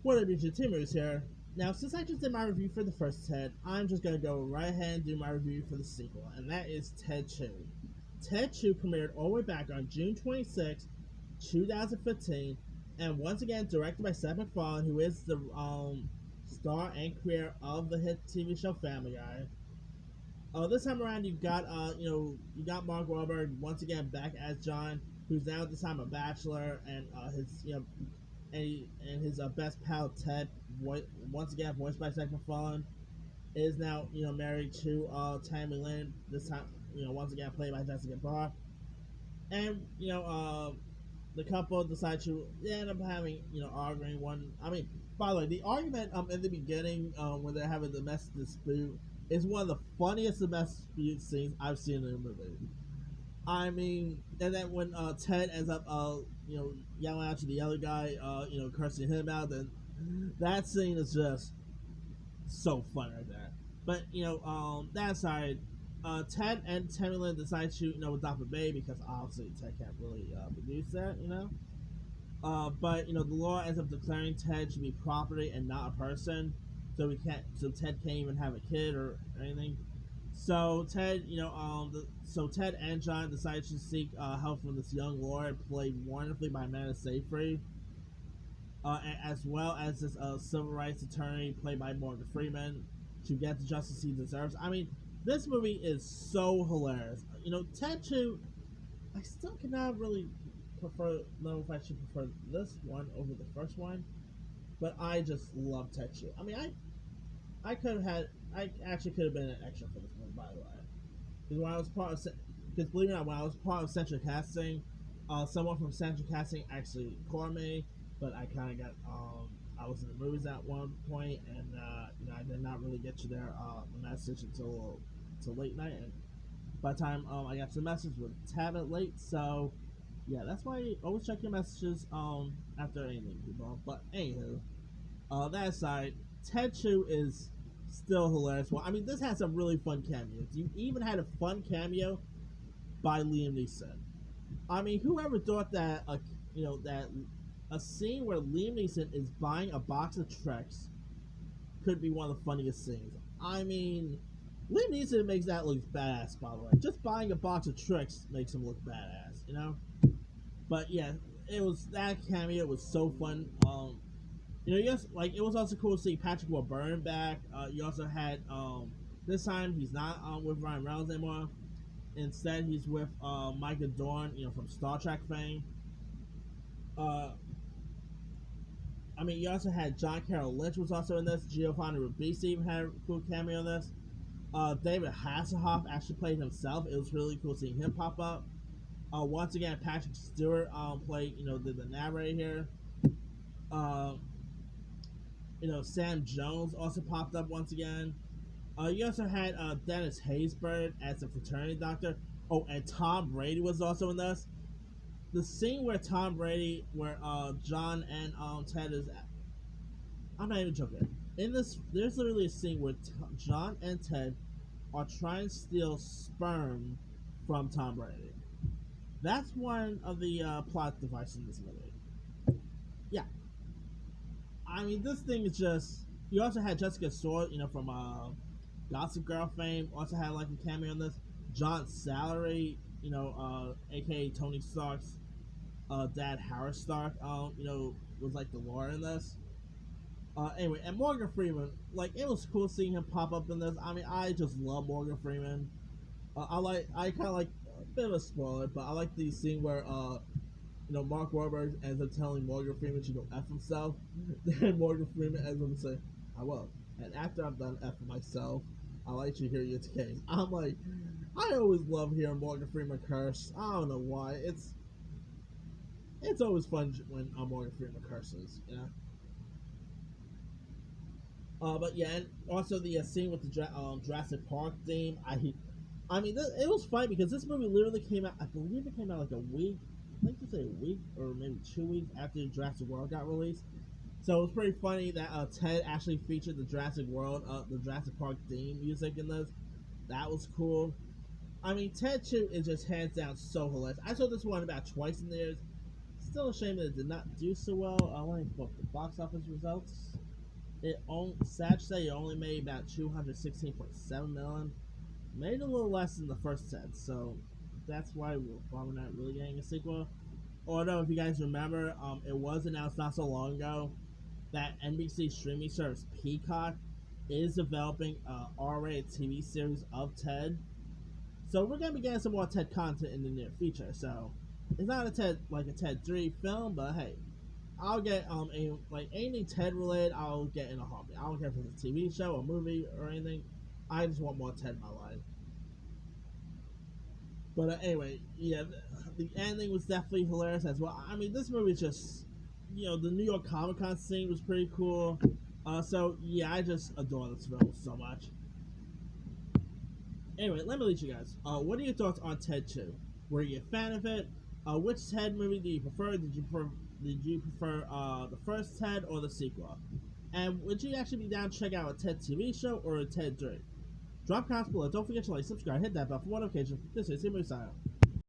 What up, YouTube? Timers here. Now, since I just did my review for the first Ted, I'm just gonna go right ahead and do my review for the sequel, and that is Ted 2. Ted 2 premiered all the way back on June 26, 2015, and once again directed by Seth MacFarlane, who is the star and creator of the hit TV show Family Guy. This time around, you got Mark Wahlberg once again back as John, who's now at this time a bachelor, and his best pal Ted, once again voiced by Seth MacFarlane, is now married to Tammy Lynn. This time, once again played by Jessica Barr, and the couple decide to end up having arguing one. I mean, by the way, the argument in the beginning when they're having the domestic dispute is one of the funniest domestic dispute scenes I've seen in a movie. I mean, and then when Ted ends up, yelling out to the other guy, cursing him out, then that scene is just so fun right there. But that aside, Ted and Tammy Lynn decide to adopt a baby because obviously Ted can't really produce that. But the law ends up declaring Ted to be property and not a person, so we can't. So Ted can't even have a kid or anything. So Ted, so Ted and John decide to seek help from this young lawyer played wonderfully by Amanda Seyfried, as well as this civil rights attorney played by Morgan Freeman, to get the justice he deserves. I mean, this movie is so hilarious. Ted 2, I still cannot really know if I should prefer this one over the first one, but I just love Ted 2. I mean, I actually could have been an extra for this one, by the way. Because believe it or not, when I was part of Central Casting, someone from Central Casting actually called me, but I kind of got I was in the movies at one point, and I did not really get to their the message until late night, and by the time I got to the message, was a tad bit late. So yeah, that's why you always check your messages after anything, people. But anywho, that aside, Ted 2 is still hilarious. Well, I mean, this has some really fun cameos. You even had a fun cameo by Liam Neeson. I mean, whoever thought that that a scene where Liam Neeson is buying a box of Trex could be one of the funniest scenes. I mean, Liam Neeson makes that look badass, by the way. Just buying a box of Trex makes him look badass. But yeah, that cameo was so fun. Yes, like it was also cool to see Patrick Warburton back. You also had this time he's not with Ryan Reynolds anymore. Instead, he's with Micah Dorn, from Star Trek fame. I mean, you also had John Carroll Lynch was also in this. Giovanni Ribisi even had a cool cameo in this. David Hasselhoff actually played himself. It was really cool seeing him pop up. Once again, Patrick Stewart played, did the narrator here. Sam Jones also popped up once again. You also had Dennis Haysbert as a fraternity doctor. Oh, and Tom Brady was also in this. The scene where where John and Ted is, I'm not even joking. In this, there's literally a scene where John and Ted are trying to steal sperm from Tom Brady. That's one of the plot devices in this movie. Yeah, I mean, this thing is just. You also had Jessica Sword, from Gossip Girl fame. Also had like a cameo in this. John Salary, aka Tony Stark's dad, Howard Stark, was like the lawyer in this. Anyway, and Morgan Freeman, like it was cool seeing him pop up in this. I mean, I just love Morgan Freeman. I kind of like a bit of a spoiler, but I like the scene where Mark Wahlberg ends up telling Morgan Freeman to go F himself. Then Morgan Freeman ends up saying, I will. And after I'm done F myself, I'll let you hear your case. I'm like, I always love hearing Morgan Freeman curse. I don't know why. It's always fun when Morgan Freeman curses. But yeah, and also the scene with the Jurassic Park theme. I mean, it was funny because this movie literally came out. I believe it came out like a week. I think to say a week or maybe 2 weeks after Jurassic World got released. So it was pretty funny that Ted actually featured the Jurassic World, the Jurassic Park theme music in this. That was cool. I mean, Ted 2 is just hands down so hilarious. I saw this one about twice in the years. still a shame that it did not do so well. Let me book the box office results. Sad to say, it only made about 216.7 million. Made a little less than the first Ted, so that's why we're not really getting a sequel. Although, if you guys remember, it was announced not so long ago that NBC streaming service Peacock is developing a R-rated TV series of Ted. So we're gonna be getting some more Ted content in the near future. So it's not a Ted like a Ted 3 film, but hey, I'll get anything Ted related. I'll get in a heartbeat. I don't care if it's a TV show, a movie, or anything. I just want more Ted in my life. But anyway, yeah, the ending was definitely hilarious as well. I mean, this movie is just, the New York Comic Con scene was pretty cool. So yeah, I just adore this film so much. Anyway, let me leave you guys. What are your thoughts on Ted 2? Were you a fan of it? Which Ted movie do you prefer? Did you prefer the first Ted or the sequel? And would you actually be down to check out a Ted TV show or a Ted 3? Drop comments below. Don't forget to like, subscribe, hit that bell for notifications. This is Movie Style.